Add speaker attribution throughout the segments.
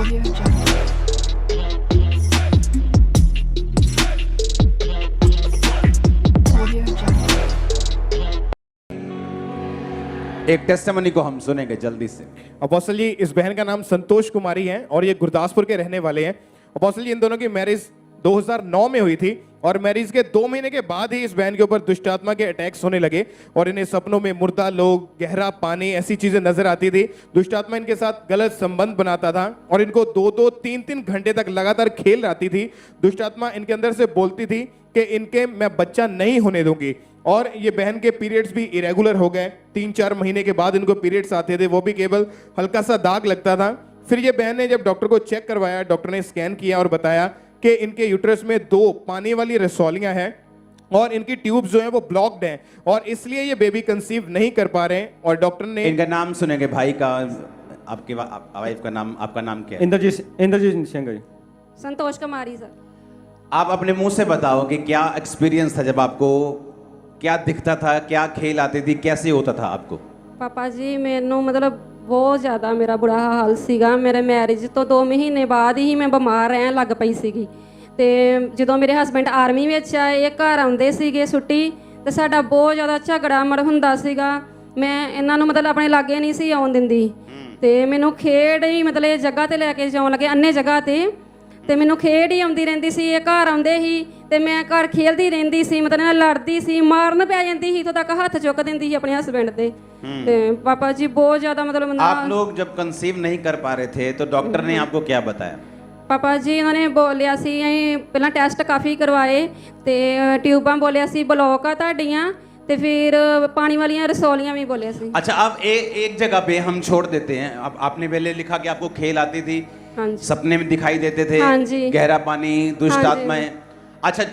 Speaker 1: Audio Jungle. Audio Jungle.
Speaker 2: एक testimony को हम सुनेंगे जल्दी से।
Speaker 3: अपोस्टल जी, इस बहन का नाम संतोष कुमारी है और ये गुरदासपुर के रहने वाले हैं। अपोस्टल जी, इन दोनों की मैरिज 2009 में हुई थी और मैरिज के 2 महीने के बाद ही इस बहन के ऊपर दुष्ट आत्मा के अटैक्स होने लगे और इन्हें सपनों में मुर्दा लोग, गहरा पानी, ऐसी चीजें नजर आती थी। दुष्ट आत्मा इनके साथ गलत संबंध बनाता था और इनको 2-2, 3-3 घंटे तक लगातार खेल आती थी। दुष्ट आत्मा इनके अंदर से बोलती थी कि इनके मैं बच्चा नहीं होने दूंगी। और ये बहन के पीरियड्स भी इरेगुलर हो गए। 3-4 महीने के बाद इनको पीरियड्स आते थे, वो भी केवल हल्का सा दाग लगता था। फिर ये बहन ने जब डॉक्टर को चेक करवाया, डॉक्टर ने स्कैन किया और बताया कि इनके यूट्रस में 2 पानी वाली रसौलियां हैं और इनकी ट्यूब्स जो हैं वो ब्लॉक्ड हैं और इसलिए ये बेबी कंसीव नहीं कर पा रहे हैं। और डॉक्टर ने
Speaker 2: इनका नाम सुनेंगे भाई का। आपके वाइफ का नाम, आपका नाम क्या है?
Speaker 4: इंद्रजीत सिंह जी।
Speaker 5: संतोष कुमारी सर।
Speaker 2: आप अपने मुंह से बताओ कि क्या एक्सपीरियंस था जब आपको, क्या दिखता था, क्या खेल आती थी, कैसे होता था आपको?
Speaker 5: पापा जी, मैनू मतलब बहुत ਜ਼ਿਆਦਾ ਮੇਰਾ ਬੁਰਾ ਹਾਲ ਸੀਗਾ। ਮੇਰੇ ਮੈਰਿਜ ਤੋਂ 2 ਮਹੀਨੇ ਬਾਅਦ ਹੀ ਮੈਂ ਬਿਮਾਰ ਰਹਿਣ ਲੱਗ ਪਈ ਸੀਗੀ ਤੇ ਜਦੋਂ ਮੇਰੇ ਹਸਬੰਡ ਆਰਮੀ ਵਿੱਚ ਆਏ, ਇਹ ਘਰ ਆਉਂਦੇ ਸੀਗੇ ਛੁੱਟੀ ਤੇ ਸਾਡਾ ਬਹੁਤ ਜ਼ਿਆਦਾ ਝਗੜਾ ਮੜ ਹੁੰਦਾ ਸੀਗਾ। ਮੈਂ ਇਹਨਾਂ ਨੂੰ ਮਤਲਬ ਆਪਣੇ ਲਾਗੇ ਨਹੀਂ ਸੀ ਆਉਣ ਦਿੰਦੀ ਤੇ ਮੈਨੂੰ ਖੇਡ ਹੀ ਮਤਲਬ ਇਹ ਜਗ੍ਹਾ ਤੇ ਲੈ ਕੇ ਜਾਉਣ ਲੱਗੇ, ਅੰਨੇ ਜਗ੍ਹਾ ਤੇ ਮੈਨੂੰ ਖੇਡ ਹੀ ਆਉਂਦੀ ਰਹਿੰਦੀ ਸੀ। ਇਹ ਘਰ ਆਉਂਦੇ ਹੀ ਤੇ ਮੈਂ ਘਰ ਖੇਲਦੀ ਰਹਿੰਦੀ ਸੀ, ਮਤਲਬ ਨਾਲ ਲੜਦੀ ਸੀ, ਮਾਰਨ ਪੈ ਜਾਂਦੀ ਸੀ, ਇੱਥੋਂ ਤੱਕ ਹੱਥ ਚੁੱਕ ਦਿੰਦੀ ਸੀ ਆਪਣੇ ਹਸਬੈਂਡ ਦੇ। ਤੇ ਪਾਪਾ ਜੀ ਬਹੁਤ ਜ਼ਿਆਦਾ ਮਤਲਬ
Speaker 2: आप लोग जब कंसीव नहीं कर पा रहे थे तो डॉक्टर ने आपको क्या बताया?
Speaker 5: ਪਾਪਾ ਜੀ ਉਹਨਾਂ ਨੇ ਬੋਲਿਆ ਸੀ, ਅਸੀਂ ਪਹਿਲਾਂ ਟੈਸਟ ਕਾਫੀ ਕਰਵਾਏ ਤੇ ਟਿਊਬਾਂ ਬੋਲਿਆ ਸੀ ਬਲੌਕ ਆ ਤੁਹਾਡੀਆਂ ਤੇ ਫਿਰ ਪਾਣੀ ਵਾਲੀਆਂ रसौलियां भी बोलिया सी।
Speaker 2: अच्छा, अब एक जगह पे हम छोड़ देते हैं। अब आपने पहले लिखा कि आपको खेल आती थी,
Speaker 5: हाँ जी।
Speaker 2: सपने में दिखाई देते थे,
Speaker 5: हाँ जी।
Speaker 2: गहरा पानी, दुष्ट
Speaker 5: हाँ जी।
Speaker 2: आत्माएं। अच्छा,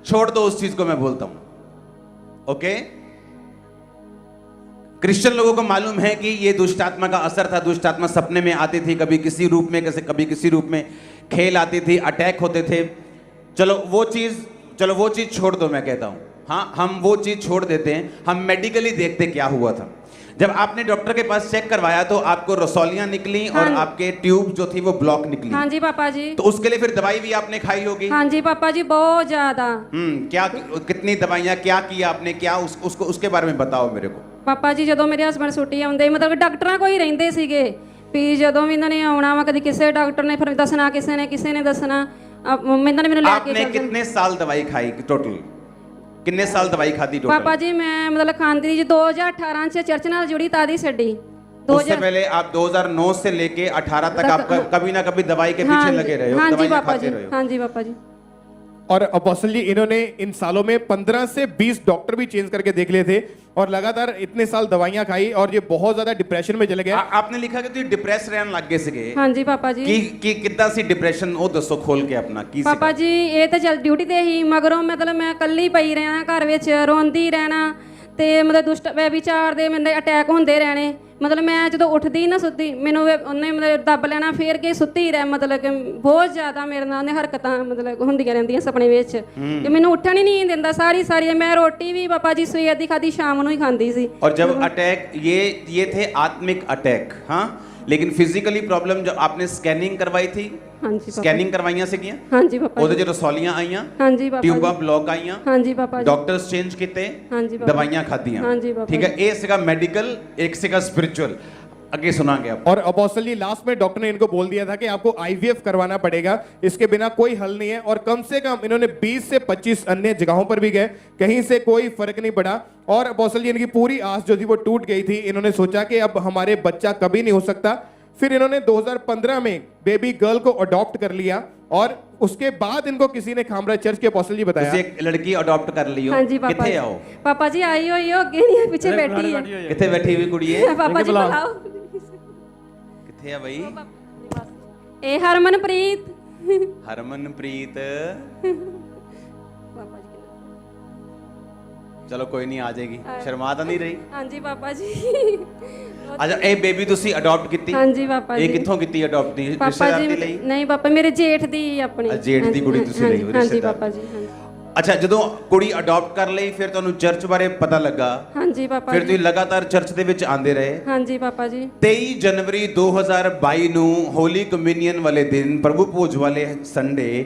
Speaker 2: छोड़ दो उस चीज को, मैं बोलता हूं। ओके, क्रिश्चियन लोगों को मालूम है कि ये दुष्ट आत्मा का असर था। दुष्ट आत्मा सपने में आती थी, कभी किसी रूप में, कभी किसी रूप में खेल आती थी, अटैक होते थे। चलो वो चीज छोड़ दो, मैं कहता हूं। हाँ, हम वो चीज छोड़ देते हैं, हम मेडिकली देखते क्या हुआ था। जब आपने डॉक्टर के पास चेक करवाया तो आपको रसौलियां निकली और आपके ट्यूब जो थी वो ब्लॉक निकली।
Speaker 5: हाँ जी पापा जी।
Speaker 2: तो उसके लिए फिर दवाई भी आपने खाई होगी?
Speaker 5: हाँ जी पापा जी, बहुत ज्यादा।
Speaker 2: क्या, कितनी दवाइयां, क्या किया आपने, क्या उसके बारे में बताओ मेरे को।
Speaker 5: ਪਾਪਾ ਜੀ, ਜਦੋਂ ਮੇਰੇ ਹਸਬੰਡ ਛੁੱਟੀ ਆਉਂਦੇ ਮਤਲਬ ਡਾਕਟਰਾਂ ਕੋਲ ਹੀ ਰਹਿੰਦੇ ਸੀਗੇ ਵੀ ਜਦੋਂ ਵੀ ਇਹਨਾਂ ਨੇ ਆਉਣਾ ਵਾ, ਕਦੀ ਕਿਸੇ ਡਾਕਟਰ ਨੇ ਫਿਰ ਦੱਸਣਾ, ਕਿਸੇ ਨੇ ਦੱਸਣਾ। ਇਹਨਾਂ ਨੇ ਮੈਨੂੰ ਲੈ ਕੇ
Speaker 2: आपने कितने साल दवाई खाई टोटल? कितने साल दवाई खाती टोटल?
Speaker 5: ਪਾਪਾ ਜੀ ਮੈਂ ਮਤਲਬ ਖਾਂਦੀ ਜੀ 2018 ਚ ਚਰਚ ਨਾਲ ਜੁੜੀ ਤਾਦੀ ਛੱਡੀ।
Speaker 2: उससे पहले आप 2009 से लेके 18 तक आप कभी ना कभी दवाई के पीछे लगे रहे हो,
Speaker 5: हाँ जी
Speaker 2: दवाइयां
Speaker 5: पापा
Speaker 2: खाते
Speaker 5: जी।
Speaker 2: रहे हो।
Speaker 5: हाँ जी पापा जी।
Speaker 3: और अपोस्टल जी, इन्होंने इन सालों में 15 से 20 डॉक्टर भी चेंज करके देख लिए थे और लगातार इतने साल दवाइयां खाई और ये बहुत ज्यादा डिप्रेशन में चले गए।
Speaker 2: आपने लिखा कि ਤੁਸੀਂ डिप्रेस ਰਹਿਣ ਲੱਗ ਗਏ ਸੀਗੇ।
Speaker 5: हाँ जी पापा जी।
Speaker 2: ਕੀ ਕਿੱਦਾਂ ਸੀ ਡਿਪਰੈਸ਼ਨ, ਉਹ ਦੱਸੋ ਖੋਲ ਕੇ ਆਪਣਾ ਕੀ ਸੀ?
Speaker 5: ਪਾਪਾ ਜੀ, ਇਹ ਤਾਂ ਚੱਲ ਡਿਊਟੀ ਤੇ ਹੀ ਮਗਰੋਂ ਮਤਲਬ ਮੈਂ ਇਕੱਲੀ ਪਈ ਰਹਿਣਾ ਘਰ ਵਿੱਚ, ਰੋਂਦੀ ਰਹਿਣਾ ਤੇ ਮਤਲਬ ਦੁਸ਼ਟ ਵਿਚਾਰ ਦੇ ਮੈਨੂੰ ਅਟੈਕ ਹੁੰਦੇ ਰਹਿਣੇ। ਮਤਲਬ ਮੈਂ ਜਦੋਂ ਉੱਠਦੀ ਨਾ ਸੁੱਤੀ, ਮੈਨੂੰ ਉਹਨੇ ਮਤਲਬ ਦੱਬ ਲੈਣਾ, ਫੇਰ ਕੇ ਸੁੱਤੀ ਰਹਿ, ਮਤਲਬ ਕਿ ਬਹੁਤ ਜ਼ਿਆਦਾ ਮੇਰੇ ਨਾਲ ਉਹਨੇ ਹਰਕਤਾਂ ਮਤਲਬ ਹੁੰਦੀਆਂ ਰਹਿੰਦੀਆਂ ਸੁਪਨੇ ਵਿੱਚ ਕਿ ਮੈਨੂੰ ਉੱਠਣ ਹੀ ਨਹੀਂ ਦਿੰਦਾ। ਸਾਰੀ ਮੈਂ ਰੋਟੀ ਵੀ ਪਾਪਾ ਜੀ ਸਵੇਰ ਦੀ ਖਾਦੀ, ਸ਼ਾਮ ਨੂੰ ਹੀ ਖਾਂਦੀ ਸੀ।
Speaker 2: और जब अटैक ये थे आत्मिक अटैक, हाँ, लेकिन फिजिकली प्रॉब्लम जो आपने स्कैनिंग करवाई थी,
Speaker 5: हाँ जी पापा।
Speaker 2: स्कैनिंग करवाइयां ਸੀਗੀਆਂ?
Speaker 5: हाँ जी पापा
Speaker 2: ਉਹਦੇ
Speaker 5: जी।
Speaker 2: ਚ ਰਸੌਲੀਆਂ ਆਈਆਂ,
Speaker 5: हाँ जी पापा
Speaker 2: ਟਿਊਬਾਂ
Speaker 5: जी।
Speaker 2: ਬਲੌਕ ਆਈਆਂ,
Speaker 5: हाँ जी पापा जी।
Speaker 2: ਡਾਕਟਰਸ ਚੇਂਜ ਕੀਤੇ,
Speaker 5: हाँ जी पापा।
Speaker 2: ਦਵਾਈਆਂ ਖਾਧੀਆਂ।
Speaker 5: हाँ जी पापा
Speaker 2: ठीक है, ਇਹ ਸੀਗਾ ਮੈਡੀਕਲ, ਇੱਕ ਸੀਗਾ स्पिरिचुअल। आगे सुनाएंगे आप।
Speaker 3: और अपोस्टल जी, लास्ट में डॉक्टर ने इनको बोल दिया था कि आपको आईवीएफ करवाना पड़ेगा, इसके बिना कोई हल नहीं है। और कम से कम इन्होंने 20 से 25 अन्य जगहों पर भी गए, कहीं से कोई फर्क नहीं पड़ा। और अपोस्टल जी, इनकी पूरी आस जो थी वो टूट गई थी। इन्होंने सोचा कि अब हमारे बच्चा कभी नहीं हो सकता। फिर इन्होंने 2015 में बेबी गर्ल को अडॉप्ट कर लिया और उसके बाद इनको किसी ने खामरा चर्च के अपोस्टल जी बताया,
Speaker 2: एक लड़की अडॉप्ट कर लियो।
Speaker 5: हाँ जी पापा
Speaker 2: किथे
Speaker 5: जी।
Speaker 2: आओ?
Speaker 5: पापा जी आई हो अगे नहीं, पीछे बैठी है।
Speaker 2: किथे बैठी हुई कुड़ी है?
Speaker 5: पापा जी बुलाओ।
Speaker 2: किथे है भाई?
Speaker 5: ए हरमनप्रीत।
Speaker 2: हरमनप्रीत।
Speaker 5: पापा जी।
Speaker 2: चलो कोई नहीं, आ जाएगी, शर्मा तो नहीं रही।
Speaker 5: हाँ जी पापा जी।
Speaker 2: अच्छा, ਇਹ ਬੇਬੀ ਤੁਸੀਂ ਅਡਾਪਟ ਕੀਤੀ?
Speaker 5: हाँ जी पापा जी।
Speaker 2: ਇਹ ਕਿੱਥੋਂ ਕੀਤੀ ਅਡਾਪਟ
Speaker 5: पापा
Speaker 2: ਰਿਸ਼ਤੇਦਾਰ
Speaker 5: जी
Speaker 2: ਦੀ ਲਈ?
Speaker 5: नहीं पापा, मेरे जेठ दी अपनी।
Speaker 2: जेठ दी कुड़ी तुसी ਲਈ
Speaker 5: हाँ जी
Speaker 2: रिश्तेदार।
Speaker 5: पापा जी। हाँ जी।
Speaker 2: ਅੱਛਾ ਜਦੋਂ ਕੁੜੀ ਅਡਾਪਟ ਕਰ ਲਈ ਫਿਰ ਤੁਹਾਨੂੰ ਚਰਚ ਬਾਰੇ ਪਤਾ ਲੱਗਾ,
Speaker 5: ਹਾਂਜੀ ਪਾਪਾ
Speaker 2: ਫਿਰ
Speaker 5: ਜੀ।
Speaker 2: ਤੁਸੀਂ ਲਗਾਤਾਰ ਚਰਚ ਦੇ ਵਿੱਚ ਆਉਂਦੇ ਰਹੇ।
Speaker 5: ਹਾਂਜੀ ਪਾਪਾ ਜੀ।
Speaker 2: 23 ਜਨਵਰੀ 2022 ਨੂੰ ਹੋਲੀ ਕਮਿਊਨੀਅਨ ਵਾਲੇ ਦਿਨ, ਪ੍ਰਭੂ ਭੋਜ ਵਾਲੇ ਸੰਡੇ,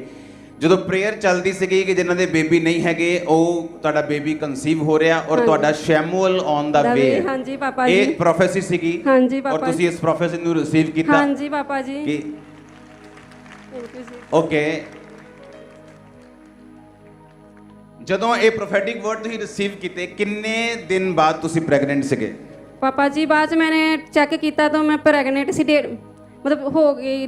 Speaker 2: ਜਦੋਂ ਪ੍ਰੇਅਰ ਚੱਲਦੀ ਸੀਗੀ ਕਿ ਜਿਨ੍ਹਾਂ ਦੇ ਬੇਬੀ ਨਹੀਂ ਹੈਗੇ ਉਹ ਤੁਹਾਡਾ ਬੇਬੀ ਕਨਸੀਵ ਹੋ ਰਿਹਾ ਔਰ ਤੁਹਾਡਾ ਸ਼ੈਮੂਅਲ ਔਨ ਦਾ ਵੇ ਹੈ।
Speaker 5: ਹਾਂਜੀ ਪਾਪਾ ਜੀ।
Speaker 2: ਇਹ ਪ੍ਰੋਫੈਸੀ ਸੀਗੀ
Speaker 5: ਹਾਂਜੀ
Speaker 2: ਔਰ
Speaker 5: ਪਾਪਾ
Speaker 2: ਤੁਸੀਂ ਇਸ ਪ੍ਰੋਫੈਸੀ ਨੂੰ ਰਿਸੀਵ ਕੀਤਾ।
Speaker 5: ਹਾਂਜੀ ਪਾਪਾ ਜੀ।
Speaker 2: ਕਿ
Speaker 5: ਥੈਂਕ ਯੂ ਜੀ।
Speaker 2: ਓਕੇ, ਜਦੋਂ ਇਹ ਪ੍ਰੋਫੈਟਿਕ ਵਰਡ ਤੁਸੀਂ ਰਿਸੀਵ ਕੀਤੇ ਕਿੰਨੇ ਦਿਨ ਬਾਅਦ ਤੁਸੀਂ ਪ੍ਰੈਗਨੈਂਟ ਸੀਗੇ?
Speaker 5: ਪਾਪਾ ਜੀ ਬਾਅਦ 'ਚ ਮੈंने ਚੈੱਕ ਕੀਤਾ ਤਾਂ ਮੈਂ ਪ੍ਰੈਗਨੈਂਟ ਸੀ। ਮਤਲਬ ਹੋ ਗਈ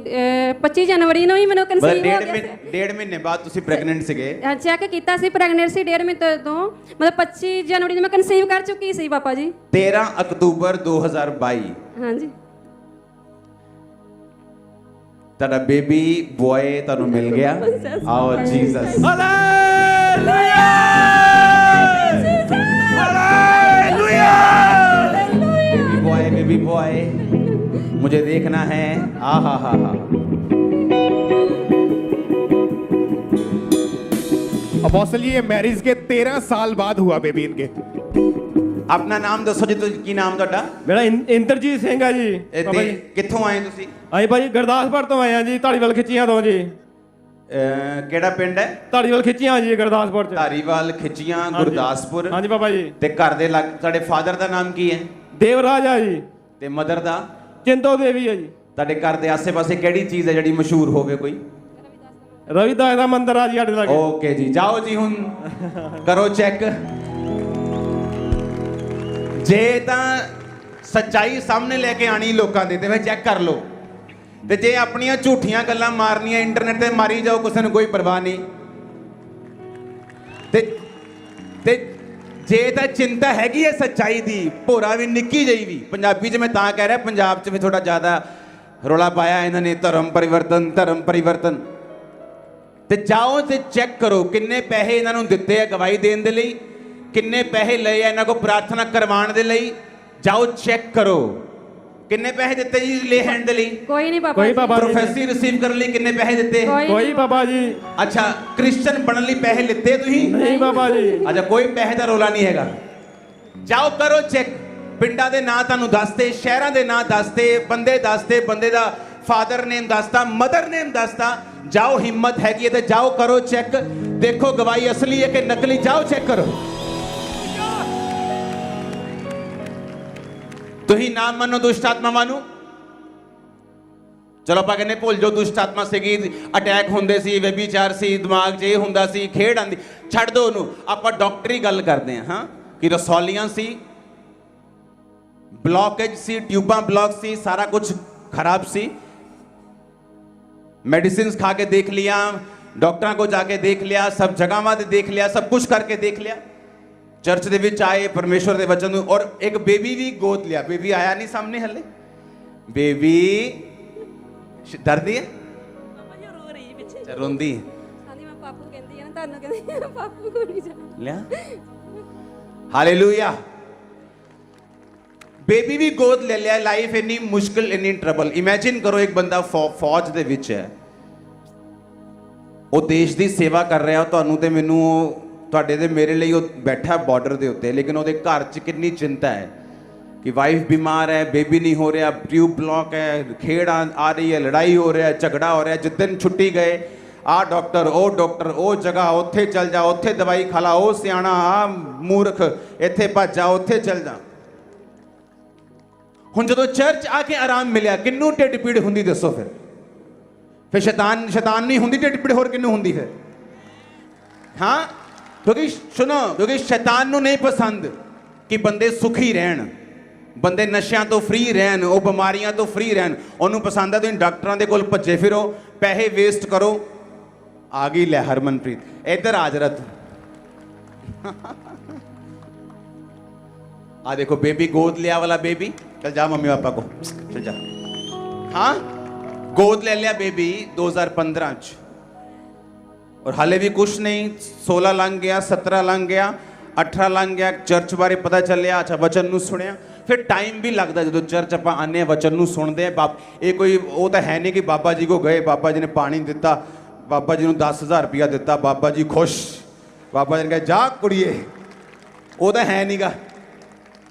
Speaker 5: 25 ਜਨਵਰੀ ਨੂੰ ਹੀ ਮੈਨੂੰ ਕਨਸੀਵ ਹੋ ਗਿਆ ਸੀ।
Speaker 2: ਡੇਢ ਮਹੀਨੇ ਬਾਅਦ ਤੁਸੀਂ ਪ੍ਰੈਗਨੈਂਟ ਸੀਗੇ।
Speaker 5: ਚੈੱਕ ਕੀਤਾ ਸੀ, ਪ੍ਰੈਗਨੈਂਟ ਸੀ 1.5 ਮਹੀਨੇ ਤੋਂ। ਮਤਲਬ 25 ਜਨਵਰੀ ਨੂੰ ਮੈਂ ਕਨਸੀਵ ਕਰ ਚੁੱਕੀ ਸੀ ਪਾਪਾ ਜੀ।
Speaker 2: 13 ਅਕਤੂਬਰ 2022
Speaker 5: ਹਾਂਜੀ।
Speaker 2: ਤੁਹਾਡਾ ਬੇਬੀ ਬॉय ਤੁਹਾਨੂੰ ਮਿਲ ਗਿਆ। ਆਓ ਜੀਸਸ, बेबी बॉय मुझे देखना है। आहा हा हा।
Speaker 3: अपोस्टल जी ये मैरिज के 13 साल बाद हुआ बेबी इनके।
Speaker 2: ਆਪਣਾ ਨਾਮ ਦੱਸੋ ਜੀ, ਤੁਸੀਂ ਕੀ ਨਾਮ ਤੁਹਾਡਾ?
Speaker 4: ਮੇਰਾ ਇੰਦਰਜੀਤ ਸਿੰਘ ਆ ਜੀ।
Speaker 2: ਇਹ
Speaker 4: ਬਾਬਾ ਜੀ
Speaker 2: ਕਿੱਥੋਂ ਆਏ ਤੁਸੀਂ?
Speaker 4: ਅਸੀਂ ਭਾਜੀ ਗੁਰਦਾਸਪੁਰ ਤੋਂ ਆਏ ਆ ਜੀ, ਧਾਰੀਵਾਲ ਖਿੱਚੀਆਂ ਤੋਂ ਜੀ।
Speaker 2: ਕਿਹੜਾ ਪਿੰਡ ਹੈ?
Speaker 4: ਧਾਰੀਵਾਲ ਖਿੱਚੀਆਂ ਜੀ, ਗੁਰਦਾਸਪੁਰ ਚ।
Speaker 2: ਧਾਰੀਵਾਲ ਖਿੱਚੀਆਂ,
Speaker 4: ਹਾਂਜੀ।
Speaker 2: ਗੁਰਦਾਸਪੁਰ।
Speaker 4: ਹਾਂਜੀ ਬਾਬਾ ਜੀ।
Speaker 2: ਤੇ ਘਰ ਦੇ ਤੁਹਾਡੇ ਫਾਦਰ ਦਾ ਨਾਮ ਕੀ ਹੈ?
Speaker 4: ਦੇਵਰਾਜ ਆ ਜੀ।
Speaker 2: ਤੇ ਮਦਰ ਦਾ?
Speaker 4: ਚਿੰਤੋ ਦੇਵੀ ਆ ਜੀ।
Speaker 2: ਤੁਹਾਡੇ ਘਰ ਦੇ ਆਸੇ-ਪਾਸੇ ਕਿਹੜੀ ਚੀਜ਼ ਹੈ ਜਿਹੜੀ ਮਸ਼ਹੂਰ ਹੋਵੇ ਕੋਈ?
Speaker 4: ਰਵਿਦਾਸ ਦਾ ਮੰਦਿਰ ਆ ਜੀ ਸਾਡੇ ਲਾਗੇ।
Speaker 2: ਓਕੇ ਜੀ, ਜਾਓ ਜੀ ਹੁਣ ਕਰੋ ਚੈੱਕ। ਜੇ ਤਾਂ ਸੱਚਾਈ ਸਾਹਮਣੇ ਲੈ ਕੇ ਆਣੀ ਲੋਕਾਂ ਦੇ ਤੇ ਫਿਰ ਚੈੱਕ ਕਰ ਲਓ, ਤੇ ਜੇ ਆਪਣੀਆਂ ਝੂਠੀਆਂ ਗੱਲਾਂ ਮਾਰਨੀਆਂ ਇੰਟਰਨੈਟ ਤੇ ਮਾਰੀ ਜਾਓ, ਕਿਸੇ ਨੂੰ ਕੋਈ ਪਰਵਾਹ ਨਹੀਂ। ਤੇ ਜੇ ਤਾਂ ਚਿੰਤਾ ਹੈਗੀ ਹੈ ਸੱਚਾਈ ਦੀ, ਭੋਰਾ ਵੀ ਨਿੱਕੀ ਜਿਹੀ ਵੀ, ਪੰਜਾਬੀ 'ਚ ਮੈਂ ਤਾਂ ਕਹਿ ਰਿਹਾ, ਪੰਜਾਬ 'ਚ ਵੀ ਥੋੜਾ ਜ਼ਿਆਦਾ ਰੌਲਾ ਪਾਇਆ ਇਹਨਾਂ ਨੇ, ਧਰਮ ਪਰਿਵਰਤਨ। ਤੇ ਜਾਓ ਤੇ ਚੈੱਕ ਕਰੋ ਕਿੰਨੇ ਪੈਸੇ ਇਹਨਾਂ ਨੂੰ ਦਿੱਤੇ ਆ ਗਵਾਹੀ ਦੇਣ ਦੇ ਲਈ, ਕਿੰਨੇ ਪੈਸੇ ਲਏ ਆ ਇਹਨਾਂ ਕੋ ਪ੍ਰਾਰਥਨਾ ਕਰਵਾਉਣ ਦੇ ਲਈ। ਜਾਓ ਚੈੱਕ ਕਰੋ ਕਿੰਨੇ ਪੈਸੇ ਦਿੱਤੇ ਜੀ ਲੇ ਹੈਂਡ ਦੇ ਲਈ।
Speaker 5: ਕੋਈ ਨਹੀਂ ਪਾਪਾ
Speaker 4: ਕੋਈ
Speaker 5: ਜੀ।
Speaker 4: ਪਾਪਾ ਜੀ।
Speaker 2: ਪ੍ਰੋਫੈਸੀ ਰਿਸੀਵ ਕਰਨ ਲਈ ਕਿੰਨੇ ਪੈਸੇ ਦਿੱਤੇ?
Speaker 4: ਕੋਈ ਬਾਬਾ ਜੀ।
Speaker 2: ਅੱਛਾ, ਕ੍ਰਿਸਚੀਅਨ ਬਣਨ ਲਈ ਪੈਸੇ ਲਿੱਤੇ ਤੁਸੀਂ?
Speaker 4: ਨਹੀਂ ਬਾਬਾ ਜੀ।
Speaker 2: ਅੱਛਾ, ਕੋਈ ਪੈਸੇ ਦਾ ਰੋਲਾ ਨਹੀਂ ਹੈਗਾ। ਜਾਓ ਕਰੋ ਚੈੱਕ। ਪਿੰਡਾਂ ਦੇ ਨਾਂ ਤੁਹਾਨੂੰ ਦੱਸਦੇ, ਸ਼ਹਿਰਾਂ ਦੇ ਨਾਂ ਦੱਸਦੇ, ਬੰਦੇ ਦੱਸਦੇ, ਬੰਦੇ ਦਾ ਫਾਦਰ ਨੇਮ ਦੱਸਦਾ, ਮਦਰ ਨੇਮ ਦੱਸਦਾ। ਜਾਓ, ਹਿੰਮਤ ਹੈਗੀ ਹੈ ਤੇ ਜਾਓ ਕਰੋ ਚੈੱਕ। ਦੇਖੋ ਗਵਾਹੀ ਅਸਲੀ ਹੈ ਕਿ ਨਕਲੀ। ਜਾਓ ਚੈੱਕ ਕਰੋ। ਤੁਸੀਂ ਨਾ ਮੰਨੋ ਦੁਸ਼ਟ ਆਤਮਾਵਾਂ ਨੂੰ। ਚਲੋ ਆਪਾਂ ਕਹਿੰਦੇ ਭੁੱਲ ਜਾਓ ਦੁਸ਼ਟ ਆਤਮਾ ਸੀਗੀ, ਅਟੈਕ ਹੁੰਦੇ ਸੀ, ਵਿਭਾਚਾਰ ਸੀ, ਦਿਮਾਗ 'ਚ ਇਹ ਹੁੰਦਾ ਸੀ, ਖੇਡ ਆਂਦੀ, ਛੱਡ ਦਿਓ ਉਹਨੂੰ। ਆਪਾਂ ਡਾਕਟਰੀ ਗੱਲ ਕਰਦੇ ਹਾਂ ਕਿ ਰਸੌਲੀਆਂ ਸੀ, ਬਲੌਕੇਜ ਸੀ, ਟਿਊਬਾਂ ਬਲੌਕ ਸੀ, ਸਾਰਾ ਕੁਝ ਖਰਾਬ ਸੀ। ਮੈਡੀਸਿਨਸ ਖਾ ਕੇ ਦੇਖ ਲਿਆ, ਡਾਕਟਰਾਂ ਕੋ ਜਾ ਕੇ ਦੇਖ ਲਿਆ, ਸਭ ਜਗ੍ਹਾਵਾਂ ਤੇ ਦੇਖ ਲਿਆ, ਸਭ ਕੁਝ ਕਰਕੇ ਦੇਖ ਲਿਆ। ਚਰਚ ਦੇ ਵਿੱਚ ਆਏ, ਪਰਮੇਸ਼ਵਰ ਦੇ ਵਚਨ ਨੂੰ, ਔਰ ਇੱਕ ਬੇਬੀ ਵੀ ਗੋਦ ਲਿਆ। ਬੇਬੀ ਆਇਆ ਨਹੀਂ ਸਾਹਮਣੇ ਹਲੇ। ਬੇਬੀ ਡਰਦੀ ਹੈ,
Speaker 5: ਰੋ ਰਹੀ ਪਿੱਛੇ,
Speaker 2: ਰੋਂਦੀ ਹੈ।
Speaker 5: ਹਾਂਜੀ ਮੈਂ ਪਾਪੂ ਕਹਿੰਦੀ ਆ ਨਾ, ਤੁਹਾਨੂੰ ਕਹਿੰਦੀ ਪਾਪੂ ਕੋ ਨਹੀਂ ਜਾਣਾ
Speaker 2: ਲਿਆ। ਹਾਲੇਲੂਇਆ। ਬੇਬੀ ਵੀ ਗੋਦ ਲੈ ਲਿਆ। ਲਾਈਫ ਇੰਨੀ ਮੁਸ਼ਕਿਲ, ਇੰਨੀ ਟਰਬਲ। ਇਮੇਜਿਨ ਕਰੋ ਇੱਕ ਬੰਦਾ ਫੌਜ ਦੇ ਵਿੱਚ ਹੈ, ਉਹ ਦੇਸ਼ ਦੀ ਸੇਵਾ ਕਰ ਰਿਹਾ, ਤੁਹਾਨੂੰ ਤੇ ਮੈਨੂੰ, ਤੁਹਾਡੇ ਤੇ ਮੇਰੇ ਲਈ ਉਹ ਬੈਠਾ ਬਾਰਡਰ ਦੇ ਉੱਤੇ, ਲੇਕਿਨ ਉਹਦੇ ਘਰ 'ਚ ਕਿੰਨੀ ਚਿੰਤਾ ਹੈ ਕਿ ਵਾਈਫ ਬਿਮਾਰ ਹੈ, ਬੇਬੀ ਨਹੀਂ ਹੋ ਰਿਹਾ, ਟਿਊਬ ਬਲੌਕ ਹੈ, ਖੇੜ ਆ ਰਹੀ ਹੈ, ਲੜਾਈ ਹੋ ਰਿਹਾ, ਝਗੜਾ ਹੋ ਰਿਹਾ। ਜਿੱਦਨ ਛੁੱਟੀ ਗਏ, ਆਹ ਡਾਕਟਰ, ਉਹ ਜਗ੍ਹਾ, ਉੱਥੇ ਚੱਲ ਜਾ, ਉੱਥੇ ਦਵਾਈ ਖਾ ਲਾ, ਉਹ ਸਿਆਣਾ, ਆ ਮੂਰਖ, ਇੱਥੇ ਭੱਜ ਜਾ, ਉੱਥੇ ਚੱਲ ਜਾ। ਹੁਣ ਜਦੋਂ ਚਰਚ ਆ ਕੇ ਆਰਾਮ ਮਿਲਿਆ, ਕਿੰਨੂੰ ਢਿੱਡ ਪੀੜ ਹੁੰਦੀ ਦੱਸੋ? ਫਿਰ ਸ਼ੈਤਾਨ ਨਹੀਂ ਹੁੰਦੀ ਢਿੱਡ ਪੀੜ, ਹੋਰ ਕਿੰਨੂੰ ਹੁੰਦੀ ਫਿਰ? ਹਾਂ, ਕਿਉਂਕਿ ਸੁਣੋ, ਕਿਉਂਕਿ ਸ਼ੈਤਾਨ ਨੂੰ ਨਹੀਂ ਪਸੰਦ ਕਿ ਬੰਦੇ ਸੁਖੀ ਰਹਿਣ, ਬੰਦੇ ਨਸ਼ਿਆਂ ਤੋਂ ਫ੍ਰੀ ਰਹਿਣ, ਉਹ ਬਿਮਾਰੀਆਂ ਤੋਂ ਫ੍ਰੀ ਰਹਿਣ। ਉਹਨੂੰ ਪਸੰਦ ਹੈ ਤੁਸੀਂ ਡਾਕਟਰਾਂ ਦੇ ਕੋਲ ਭੱਜੇ ਫਿਰੋ, ਪੈਸੇ ਵੇਸਟ ਕਰੋ। ਆ ਗਈ ਲੈ ਹਰਮਨਪ੍ਰੀਤ, ਇੱਧਰ ਆ ਜਰਾ ਤੂੰ। ਆ ਦੇਖੋ ਬੇਬੀ, ਗੋਦ ਲਿਆ ਵਾਲਾ ਬੇਬੀ। चल जा मम्मी पापा को, चल जा। हाँ, गोद ले लिया बेबी 2015 च, और हाले भी कुछ नहीं। 16 लंघ गया, 17 लंघ गया, 18 लंघ गया। चर्च बारे पता चलिया, अच्छा वचन नूं सुनिया। फिर टाइम भी लगता जो चर्च आप आने वचन नूं सुनते हैं। ये कोई वो तो है नहीं कि बाबा जी को गए, बाबा जी ने पानी दिता, बाबा जी ने 10,000 रुपया दिता, बाबा जी खुश, पापा जी ने कहा जा कुड़िए ਉਹ ਤਾਂ ਹੈ ਨੀਗਾ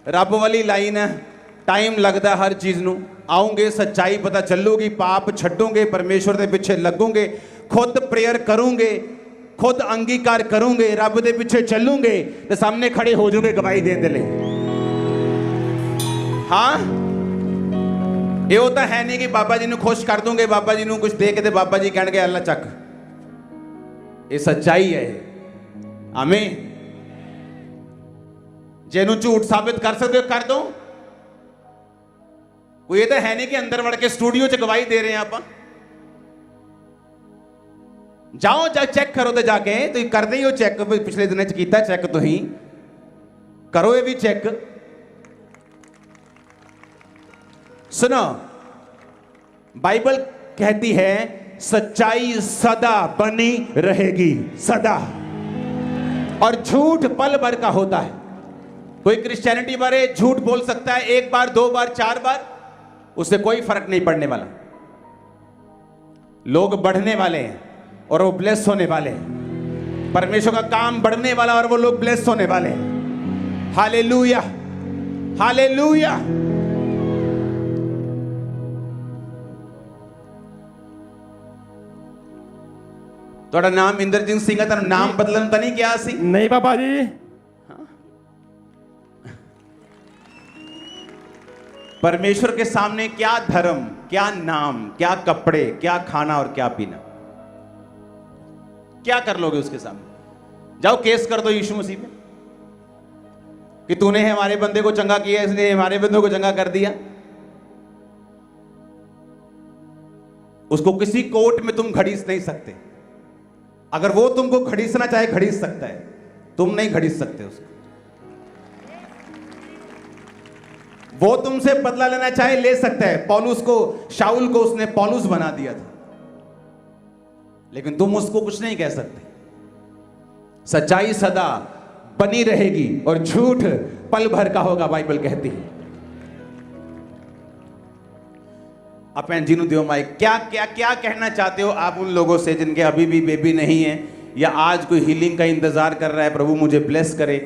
Speaker 2: ਰੱਬ ਵਾਲੀ ਲਾਈਨ ਹੈ टाइम लगता हर चीज़ ਨੂੰ आओगे सच्चाई पता चलूगी पाप छड्डोगे परमेश्वर के पिछे लगोगे खुद प्रेयर करोगे खुद अंगीकार करोगे रब के पिछे चलूगे तो सामने खड़े हो जाओगे गवाही देने के लिए हाँ ये तो है नहीं कि बाबा जी ने खुश कर दोगे बाबा जी ने कुछ दे के बाबा जी कह अल्लाह चक ये सच्चाई है आमीन जेनू झूठ साबित कर सकते हो कर दो कोई ये तो है नहीं कि अंदर वड़ के स्टूडियो च गवाही दे रहे हैं आप जाओ जा चेक करो तो जाके तो करते ही हो चेक पिछले दिन किया चेक तो ही करो ये भी चेक सुनो बाइबल कहती है सच्चाई सदा बनी रहेगी सदा और झूठ पल भर का होता है कोई क्रिश्चियनिटी बारे झूठ बोल सकता है एक बार दो बार चार बार उससे कोई फर्क नहीं पड़ने वाला लोग बढ़ने वाले हैं और वो ब्लेस होने वाले हैं परमेश्वर का काम बढ़ने वाला और वो लोग ब्लेस होने वाले हैं हालेलुया हालेलुया ਤੁਹਾਡਾ ਨਾਮ ਇੰਦਰਜੀਤ ਸਿੰਘ ਹੈ ਤੁਹਾਨੂੰ ਨਾਮ ਬਦਲਣ ਤਾਂ ਨਹੀਂ ਕਿਹਾ ਸੀ
Speaker 4: नहीं पापा जी
Speaker 2: परमेश्वर के सामने क्या धर्म क्या नाम क्या कपड़े क्या खाना और क्या पीना क्या कर लोगे उसके सामने जाओ केस कर दो यीशु मसीह पे कि तूने हमारे बंदे को चंगा किया इसने हमारे बंदे को चंगा कर दिया उसको किसी कोर्ट में तुम घड़ीस नहीं सकते अगर वो तुमको घड़ीसना चाहे घड़ीस सकता है तुम नहीं घड़ीस सकते उसको वो तुमसे बदला लेना चाहे ले सकता है पौलुस को शाऊल को उसने पौलुस बना दिया था लेकिन तुम उसको कुछ नहीं कह सकते सच्चाई सदा बनी रहेगी और झूठ पल भर का होगा बाइबल कहती है आप जी नु दियो माइक क्या क्या क्या कहना चाहते हो आप उन लोगों से जिनके अभी भी बेबी नहीं है या आज कोई हीलिंग का इंतजार कर रहा है प्रभु मुझे ब्लेस करे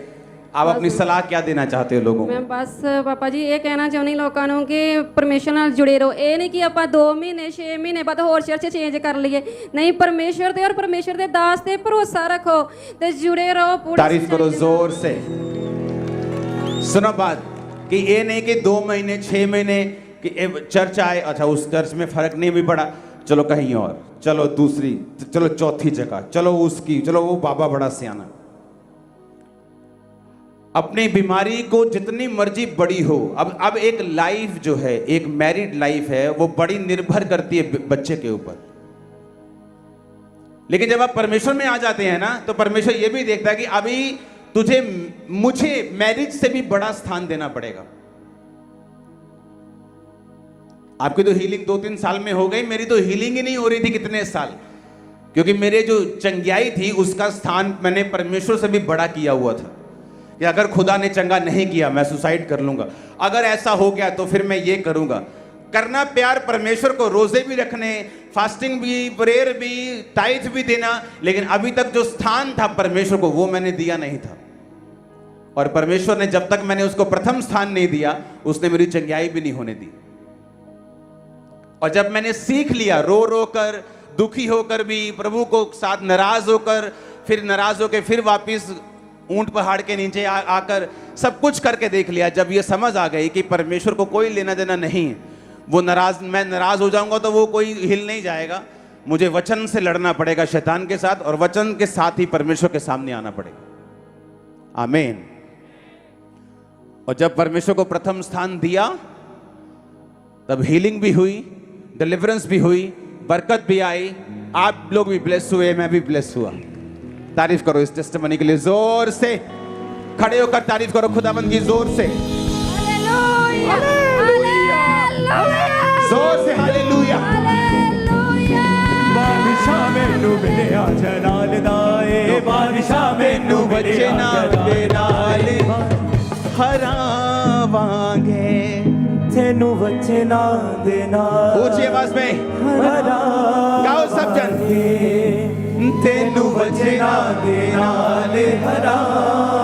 Speaker 2: आप अपनी सलाह क्या देना चाहते हो लोगों को
Speaker 5: मैं बस पापा जी ये कहना चाਹੁੰਦੀ ਲੋਕਾਂ ਨੂੰ ਕਿ ਪਰਮੇਸ਼ਰ ਨਾਲ ਜੁੜੇ ਰਹੋ ਇਹ ਨਹੀਂ ਕਿ ਆਪਾਂ 2 ਮਹੀਨੇ 6 ਮਹੀਨੇ ਬਾਅਦ ਹੋਰ ਚਰਚ ਚੇਂਜ ਕਰ ਲਈਏ नहीं परमेश्वर ਤੇ और परमेश्वर ਦੇ ਦਾਸ ਤੇ ਭਰੋਸਾ ਰੱਖੋ ਤੇ ਜੁੜੇ ਰਹੋ पूरी
Speaker 2: तारीफ करो जोर से सुनो बात कि ये नहीं कि 2 महीने 6 महीने कि चर्च आए अच्छा उस चर्च में फर्क नहीं भी पड़ा चलो कहीं और चलो दूसरी चलो चौथी जगह चलो उसकी चलो वो बाबा बड़ा सियाना अपनी बीमारी को जितनी मर्जी बड़ी हो अब एक लाइफ जो है एक मैरिड लाइफ है वो बड़ी निर्भर करती है बच्चे के ऊपर लेकिन जब आप परमेश्वर में आ जाते हैं ना तो परमेश्वर ये भी देखता है कि अभी तुझे मुझे मैरिज से भी बड़ा स्थान देना पड़ेगा आपकी तो हीलिंग 2-3 साल में हो गई मेरी तो हीलिंग ही नहीं हो रही थी कितने साल क्योंकि मेरे जो चंगियाई थी उसका स्थान मैंने परमेश्वर से भी बड़ा किया हुआ था कि अगर खुदा ने चंगा नहीं किया मैं सुसाइड कर लूंगा अगर ऐसा हो गया तो फिर मैं ये करूंगा करना प्यार परमेश्वर को रोजे भी रखने फास्टिंग भी प्रेयर भी टाइथ भी देना लेकिन अभी तक जो स्थान था परमेश्वर को वो मैंने दिया नहीं था और परमेश्वर ने जब तक मैंने उसको प्रथम स्थान नहीं दिया उसने मेरी चंगाई भी नहीं होने दी और जब मैंने सीख लिया रो रो कर दुखी होकर भी प्रभु को साथ नाराज होकर फिर नाराज होकर फिर वापिस ऊंट पहाड़ के नीचे आकर सब कुछ करके देख लिया जब ये समझ आ गई कि परमेश्वर को कोई लेना देना नहीं है वो मैं नाराज हो जाऊंगा तो वो कोई हिल नहीं जाएगा मुझे वचन से लड़ना पड़ेगा शैतान के साथ और वचन के साथ ही परमेश्वर के सामने आना पड़ेगा आमीन और जब परमेश्वर को प्रथम स्थान दिया तब हीलिंग भी हुई डिलीवरेंस भी हुई बरकत भी आई आप लोग भी ब्लेस हुए मैं भी ब्लेस हुआ तारीफ करो इस टेस्टिमनी के लिए जोर से खड़े होकर तारीफ करो खुदावंद की जोर से
Speaker 5: हालेलुया हालेलुया
Speaker 2: जोर से हालेलुया
Speaker 5: हालेलुया
Speaker 1: बारिशा मैनू मिलिया जलाल दाए बारिशा मैनू
Speaker 2: बच्चे
Speaker 1: मिलिया
Speaker 2: नाल हरावांगे
Speaker 1: तेनू वचना देना
Speaker 2: ऊंची आवाज में
Speaker 1: हरा
Speaker 2: गाओ सब जन
Speaker 1: तेनू वचना दे नाल हरा